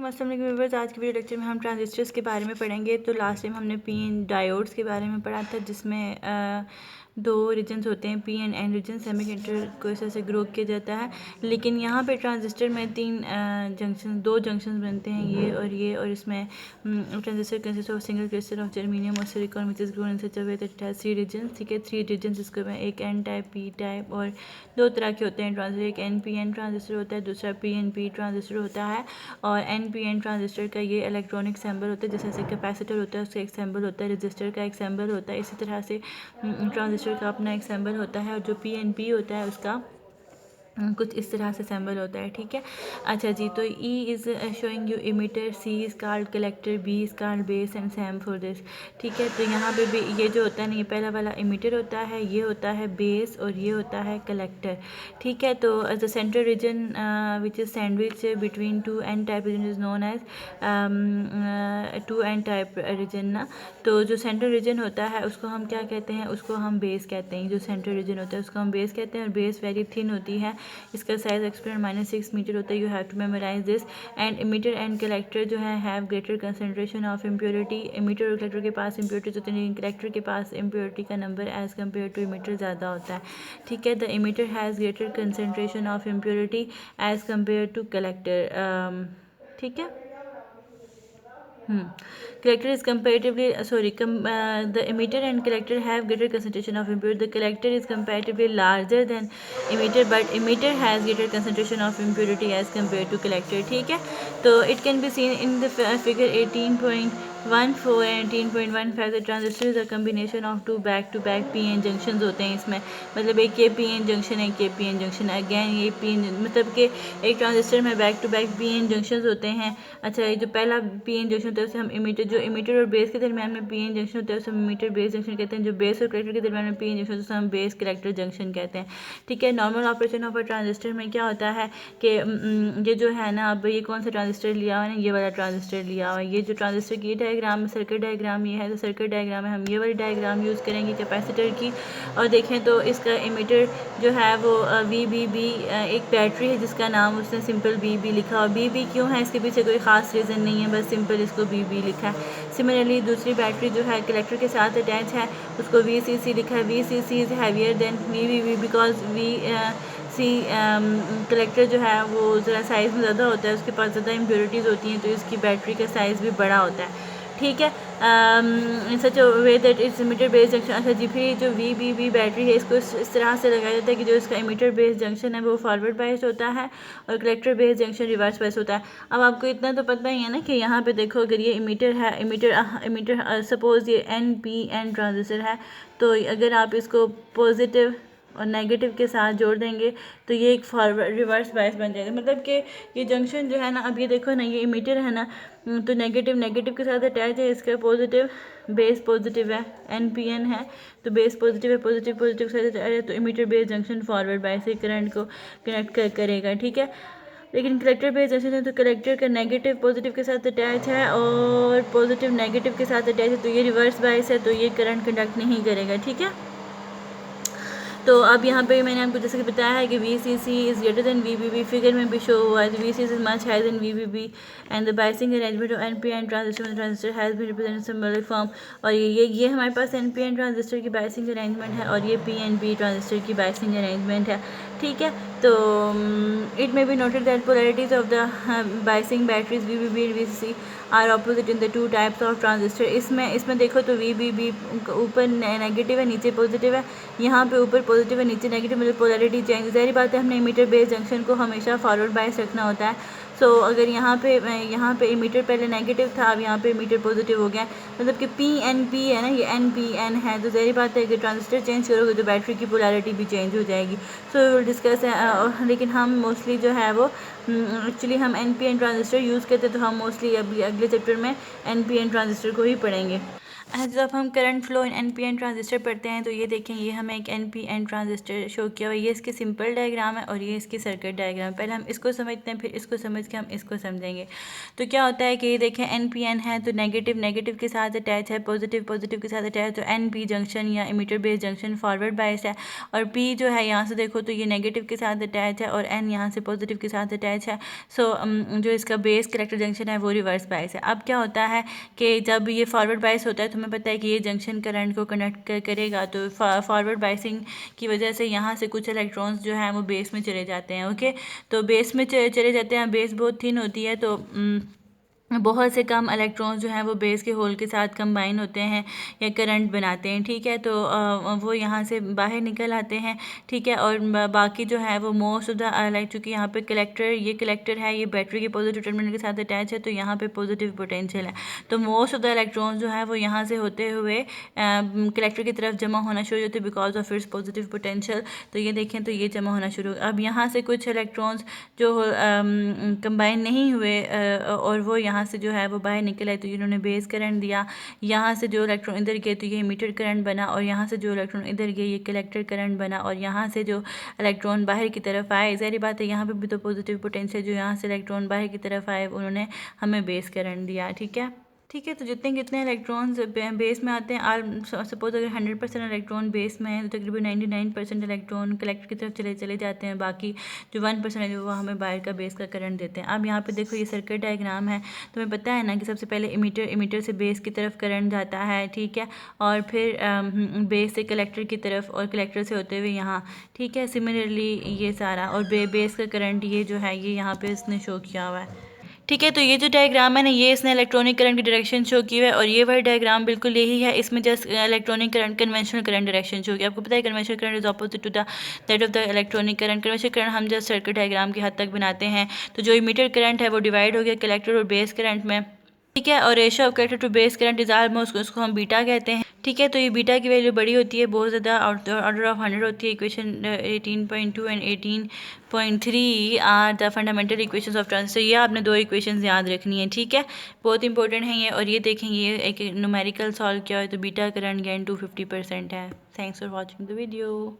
अस्सलाम वालेकुम व्यूअर्स। आज की वीडियो लेक्चर में हम ट्रांजिस्टर्स के बारे में पढ़ेंगे। तो लास्ट टाइम हमने पी एन डायोड्स के बारे में पढ़ा था, जिसमें दो रीजन्स होते हैं, P and N region. Semiconductor को इस तरह से ग्रुप किया जाता है, लेकिन यहाँ पे ट्रांजिस्टर में दो जंक्शन बनते हैं, ये, और इसमें transistor consist of single crystal of germanium और silicon which is grown in such a way that it has 3 regions. ठीक है, 3 रीजन्स इसको में एक एन टाइप, पी टाइप, और दो तरह के होते हैं ट्रांजिस्टर। एक एन पी एन ट्रांजिस्टर होता है, दूसरा पी एन पी ट्रांजिस्टर होता है। और एन पी एन ट्रांजिस्टर का ये इलेक्ट्रॉनिक सिंबल होता है, जैसे कैपेसिटर होता है उसका एक सिंबल होता है, रजिस्टर का एक सिंबल होता है। इसी तरह से ट्रांजिस्टर का अपना एक सिंबल होता है, और जो पी एन पी होता है उसका कुछ इस तरह से सिंबल होता है। ठीक है, अच्छा जी। तो E is showing you emitter, C is called collector, B is called base and same for this. ठीक है, तो यहाँ पे भी ये जो होता है ना, ये पहला वाला इमीटर होता है, ये होता है बेस, और ये होता है कलेक्टर। ठीक है, तो as the central region which is sandwich between two N type region is known as two N type region ना। तो जो सेंट्रल रीजन होता है उसको हम क्या कहते हैं, उसको हम बेस कहते हैं। जो सेंट्रल रीजन होता है उसको हम बेस कहते हैं, और बेस वेरी थिन होती है, इसका साइज एक्सपेरिमेंट -6 मीटर होता है। You have to memorise this. And emitter and collector जो है have greater concentration of impurity. Emitter और कलेक्टर के पास इम्प्योरिटी होती है, कलेक्टर के पास इम्प्योरिटी का number as compare to emitter ज़्यादा होता है। ठीक है, the emitter has greater concentration of impurity as compare to collector. ठीक है, collector is comparatively the emitter and collector have greater concentration of impurity. The collector is comparatively larger than emitter, but emitter has greater concentration of impurity as compared to collector. ठीक है, तो it can be seen in the figure 18.14 and 18.15. The transistor is a combination of two back-to-back p-n junctions होते हैं इसमें, मतलब एक ये p-n junction है, एक ये p-n जंक्शन है। अगेन ये p-n मतलब कि एक ट्रांजिस्टर में back to back p-n junctions होते हैं। अच्छा, ये जो पहला p-n जंक्शन होता है उसे हम इमीटर, जो इमीटर और बेस के दरमियान में p-n जंक्शन होता है उसे हम इमीटर बेस जंक्शन कहते हैं। जो बेस और कलेक्टर के दरमियान में p-n जंक्शन उसे हम बेस कलेक्टर जंक्शन कहते हैं। ठीक है, normal operation of a transistor में क्या होता है कि ये जो है ना, अब ये कौन सा ट्रांजिस्टर लिया हुआ है ना, ये वाला ट्रांजिस्टर लिया हुआ है। ये जो ट्रांजिस्टर की डायग्राम, सर्किट डायग्राम ये है, तो सर्किट डायग्राम में हम ये वाली डायग्राम यूज़ करेंगे कैपेसिटर की। और देखें तो इसका इमीटर जो है वो VBB, एक बैटरी है जिसका नाम उसने सिंपल BB लिखा। और BB क्यों है, इसके पीछे कोई ख़ास रीज़न नहीं है, बस सिंपल इसको BB लिखा है। सिमिलरली दूसरी बैटरी जो है कलेक्टर के साथ अटैच है, उसको VCC लिखा है। VCC is heavier than VBB because collector जो है वो ज़रा साइज़ में ज़्यादा होता है, उसके पास ज़्यादा इम्प्योरिटीज़ होती हैं, तो इसकी बैटरी का साइज़ भी बड़ा होता है। ठीक है, in such way that it's emitter base junction. अच्छा जी, फिर जो VBB बैटरी है इसको इस तरह से लगाया जाता है कि जो इसका इमीटर बेस जंक्शन है वो फॉरवर्ड बायस्ड होता है, और collector base junction reverse biased होता है। अब आपको इतना तो पता ही है ना कि यहाँ पे देखो, अगर ये इमीटर है, इमीटर सपोज़ ये NPN ट्रांजिस्टर है, तो अगर आप इसको पॉजिटिव और नेगेटिव के साथ जोड़ देंगे तो ये एक फॉरवर्ड रिवर्स बायस बन जाएगा। मतलब कि ये जंक्शन जो है ना, अब ये देखो ना, ये इमीटर है ना, तो नेगेटिव के साथ अटैच है, इसका पॉजिटिव, बेस पॉजिटिव है, NPN है तो बेस पॉजिटिव है, पॉजिटिव के साथ अटैच है, तो emitter base junction forward bias से करंट को कनेक्ट करेगा। ठीक है, लेकिन कलेक्टर बेस जंक्शन है तो कलेक्टर का नेगेटिव पॉजिटिव के साथ अटैच है, और पॉजिटिव नेगेटिव के साथ अटैच है, तो ये रिवर्स बायस है, तो ये करंट कंडक्ट नहीं करेगा। ठीक है, तो अब यहाँ पे मैंने आपको जैसे कि बताया है कि VCC is greater than VBB, figure में भी शो हुआ है। VCC is much higher than VBB and the biasing arrangement of NPN transistor has been represented symbolic form. और ये हमारे पास NPN ट्रांजिस्टर की बायसिंग अरेंजमेंट है, और ये PNP ट्रांजिस्टर की बायसिंग अरेंजमेंट है। ठीक है, तो it may be noted that polarities of the biasing batteries VBB and VCC are opposite in the two types of transistor. इसमें देखो तो VBB ऊपर नेगेटिव है, नीचे पॉजिटिव है, यहाँ पे ऊपर पॉजिटिव है, नीचे नेगेटिव, मतलब पोलैरिटी चेंज। ज़ाहिर बात है हमने इमीटर बेस जंक्शन को हमेशा फॉरवर्ड बायस रखना होता है। सो अगर यहाँ पे इमीटर पहले नेगेटिव था, अब यहाँ पे इमीटर पॉजिटिव हो गया, मतलब कि PNP है ना, ये NPN है, तो ज़ाहिर बात है कि ट्रांजिस्टर चेंज करोगे तो बैटरी की पोलैरिटी भी चेंज हो जाएगी। सो विल डिस्कस, लेकिन हम मोस्टली जो है वो एक्चुअली हम NPN ट्रांजिस्टर यूज़ करते, तो हम मोस्टली अगले चैप्टर में NPN ट्रांजिस्टर को ही पढ़ेंगे। जब हम current flow in NPN transistor पढ़ते हैं तो ये देखें, ये हमें एक NPN ट्रांजिस्टर शो किया हुआ है। ये इसकी सिंपल डायग्राम है और ये इसकी सर्किट डायग्राम। पहले हम इसको समझते हैं, फिर इसको समझ के हम इसको समझेंगे। तो क्या होता है कि ये देखें NPN है तो नेगेटिव नेगेटिव के साथ अटैच है, पॉजिटिव पॉजिटिव के साथ अटैच है, तो NP जंक्शन या emitter base junction forward bias है। और P जो है यहाँ से देखो तो ये नेगेटिव के साथ अटैच है और N यहाँ से पॉजिटिव के साथ अटैच है। सो जो इसका बेस कलेक्टर जंक्शन है वो रिवर्स बायस है। अब क्या होता है कि जब ये फॉरवर्ड बायस होता है तो हमें पता है कि ये जंक्शन करंट को कनेक्ट करेगा, तो फॉरवर्ड बायसिंग की वजह से यहाँ से कुछ इलेक्ट्रॉन्स जो हैं वो बेस में चले जाते हैं। ओके, तो बेस में चले जाते हैं। बेस बहुत थिन होती है तो बहुत से कम इलेक्ट्रॉन्स जो हैं वो बेस के होल के साथ कंबाइन होते हैं या करंट बनाते हैं। ठीक है, तो वो यहाँ से बाहर निकल आते हैं। ठीक है, और बाकी जो है वो मोस्ट ऑफ द लाइक, चूँकि यहाँ पे कलेक्टर, ये कलेक्टर है, ये बैटरी के पॉजिटिव टर्मिनल के साथ अटैच है, तो यहाँ पे पॉजिटिव पोटेंशियल है। तो मोस्ट ऑफ द इलेक्ट्रॉन्स जो है वो यहाँ से होते हुए कलेक्टर की तरफ जमा होना शुरू होते हैं because of its positive potential. तो ये देखें तो ये जमा होना शुरू। अब यहाँ से कुछ इलेक्ट्रॉन्स जो कंबाइन नहीं हुए और वो यहाँ से जो है वो बाहर निकल आए, तो इन्होंने बेस करंट दिया। यहाँ से जो इलेक्ट्रॉन इधर गए तो ये मीटर करंट बना, और यहाँ से जो इलेक्ट्रॉन इधर गए ये कलेक्टर करंट बना, और यहाँ से जो इलेक्ट्रॉन बाहर की तरफ आए, ज़ाहिर बात है यहाँ पे भी तो पॉजिटिव पोटेंशियल, जो यहाँ से इलेक्ट्रॉन बाहर की तरफ आए उन्होंने हमें बेस करंट दिया। ठीक है, ठीक है, तो जितने कितने इलेक्ट्रॉन्स बेस में आते हैं, सपोज अगर 100% इलेक्ट्रॉन बेस में है तो तकरीबन 99% इलेक्ट्रॉन कलेक्टर की तरफ चले जाते हैं। बाकी जो 1% है जो वो हमें बाहर का बेस का करंट देते हैं। अब यहाँ पे देखो ये सर्किट डायग्राम है, तो हमें पता है ना कि सबसे पहले इमीटर से बेस की तरफ करंट जाता है। ठीक है, और फिर बेस से कलेक्टर की तरफ और कलेक्टर से होते हुए यहाँ। ठीक है, सिमिलरली ये सारा और बेस का करंट ये जो है ये यहाँ पे इसने शो किया हुआ है। ठीक है, तो ये जो डायग्राम है ना, ये इसने इलेक्ट्रॉनिक करंट की डायरेक्शन शो की है, और ये वाला डायग्राम बिल्कुल यही है। इसमें just electronic current conventional current direction show की। आपको पता है conventional current is opposite to the that of the electronic current. Conventional current हम जस्ट सर्किट डायग्राम की हद तक बनाते हैं। तो जो इमीटर करंट है वो डिवाइड हो गया कलेक्टर और बेस करंट में। ठीक है, और ratio of collector to base current is almost, उसको हम बीटा कहते हैं। ठीक है, तो ये बीटा की वैल्यू बड़ी होती है, बहुत ज़्यादा ऑर्डर ऑफ 100 होती है। Equation 18.2 and 18.3 are the fundamental equations of transistor. ये आपने दो इक्वेशंस याद रखनी है। ठीक है, बहुत इंपॉर्टेंट है ये। और ये देखें, ये एक न्यूमेरिकल सॉल्व किया है तो बीटा करंट गेन 250% है। Thanks for watching the video.